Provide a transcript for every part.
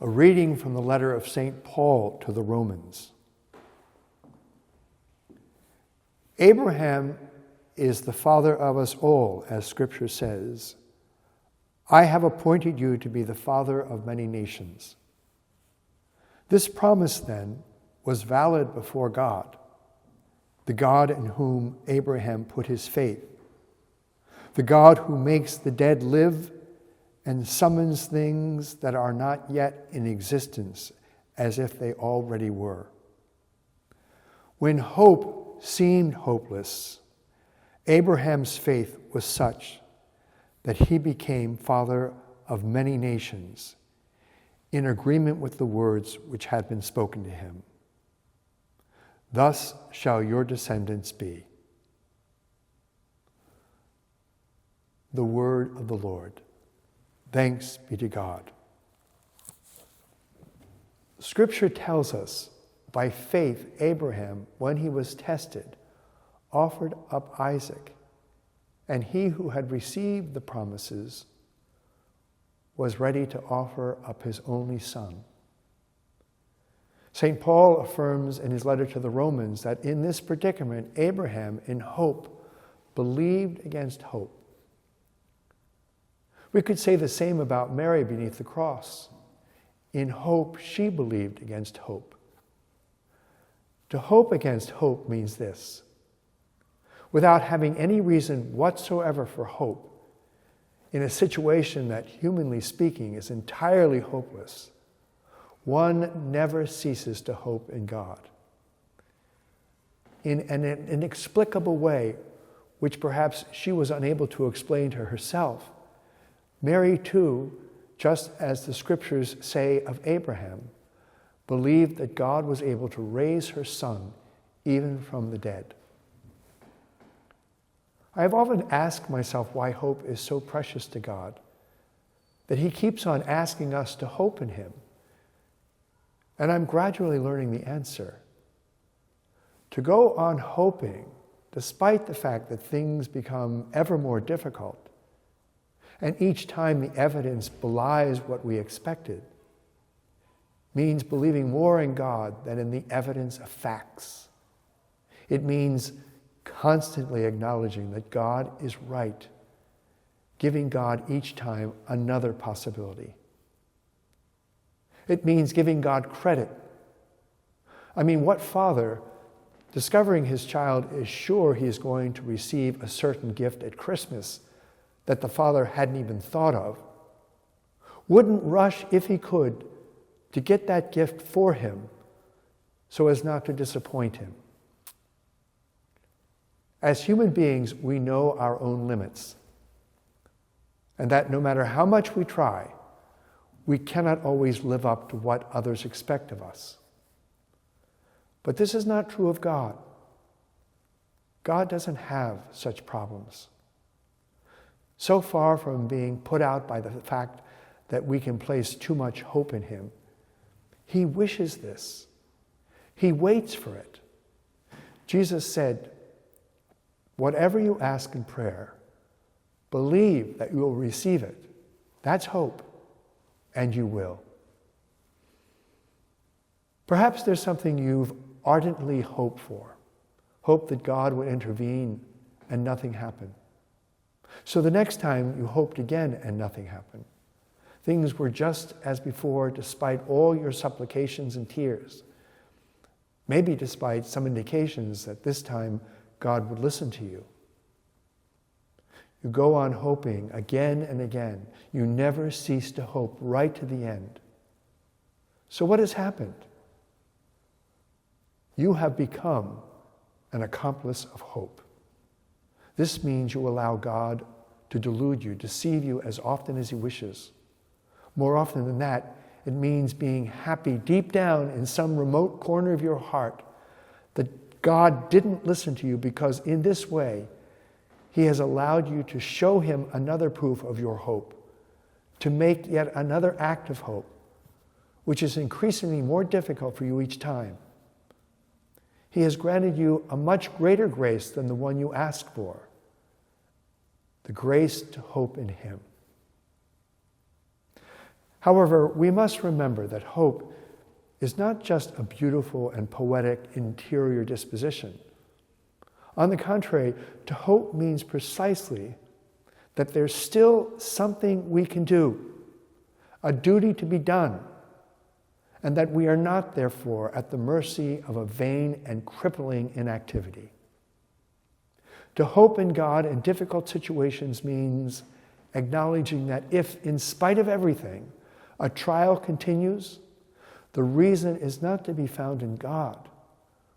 A reading from the letter of St. Paul to the Romans. Abraham is the father of us all, as Scripture says. I have appointed you to be the father of many nations. This promise, then, was valid before God, the God in whom Abraham put his faith, the God who makes the dead live and summons things that are not yet in existence as if they already were. When hope seemed hopeless, Abraham's faith was such that he became father of many nations in agreement with the words which had been spoken to him. Thus shall your descendants be. The word of the Lord. Thanks be to God. Scripture tells us, by faith, Abraham, when he was tested, offered up Isaac, and he who had received the promises was ready to offer up his only son. St. Paul affirms in his letter to the Romans that in this predicament, Abraham, in hope, believed against hope. We could say the same about Mary beneath the cross. In hope, she believed against hope. To hope against hope means this: without having any reason whatsoever for hope, in a situation that, humanly speaking, is entirely hopeless, one never ceases to hope in God. In an inexplicable way, which perhaps she was unable to explain to herself, Mary, too, just as the Scriptures say of Abraham, believed that God was able to raise her son even from the dead. I have often asked myself why hope is so precious to God, that he keeps on asking us to hope in him. And I'm gradually learning the answer. To go on hoping, despite the fact that things become ever more difficult, and each time the evidence belies what we expected, means believing more in God than in the evidence of facts. It means constantly acknowledging that God is right, giving God each time another possibility. It means giving God credit. I mean, what father, discovering his child is sure he is going to receive a certain gift at Christmas that the father hadn't even thought of, wouldn't rush, if he could, to get that gift for him so as not to disappoint him? As human beings, we know our own limits, and that no matter how much we try, we cannot always live up to what others expect of us. But this is not true of God. God doesn't have such problems. So far from being put out by the fact that we can place too much hope in him, he wishes this. He waits for it. Jesus said, whatever you ask in prayer, believe that you will receive it. That's hope, and you will. Perhaps there's something you've ardently hoped for. Hope that God would intervene and nothing happened. So the next time you hoped again and nothing happened. Things were just as before despite all your supplications and tears. Maybe despite some indications that this time God would listen to you. You go on hoping again and again. You never cease to hope right to the end. So what has happened? You have become an accomplice of hope. This means you allow God to delude you, deceive you as often as he wishes. More often than that, it means being happy deep down in some remote corner of your heart that God didn't listen to you because in this way, he has allowed you to show him another proof of your hope, to make yet another act of hope, which is increasingly more difficult for you each time. He has granted you a much greater grace than the one you asked for, the grace to hope in him. However, we must remember that hope is not just a beautiful and poetic interior disposition. On the contrary, to hope means precisely that there's still something we can do, a duty to be done, and that we are not, therefore, at the mercy of a vain and crippling inactivity. To hope in God in difficult situations means acknowledging that if, in spite of everything, a trial continues, the reason is not to be found in God,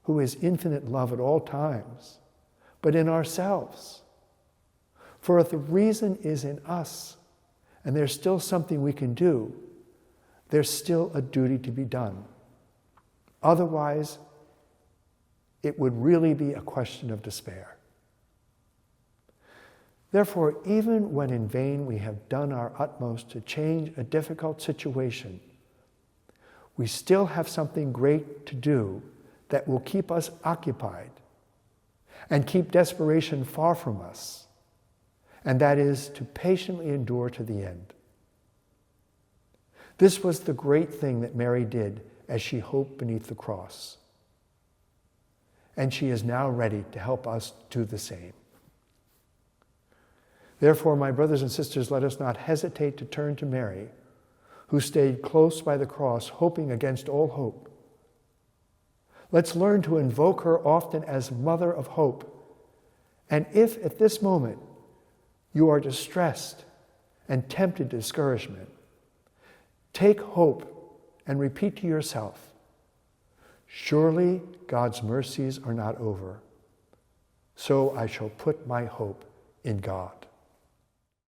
who is infinite love at all times, but in ourselves. For if the reason is in us, and there's still something we can do, there's still a duty to be done. Otherwise, it would really be a question of despair. Therefore, even when in vain we have done our utmost to change a difficult situation, we still have something great to do that will keep us occupied and keep desperation far from us, and that is to patiently endure to the end. This was the great thing that Mary did as she hoped beneath the cross. And she is now ready to help us do the same. Therefore, my brothers and sisters, let us not hesitate to turn to Mary, who stayed close by the cross, hoping against all hope. Let's learn to invoke her often as Mother of Hope. And if at this moment you are distressed and tempted to discouragement, take hope and repeat to yourself, surely God's mercies are not over, so I shall put my hope in God.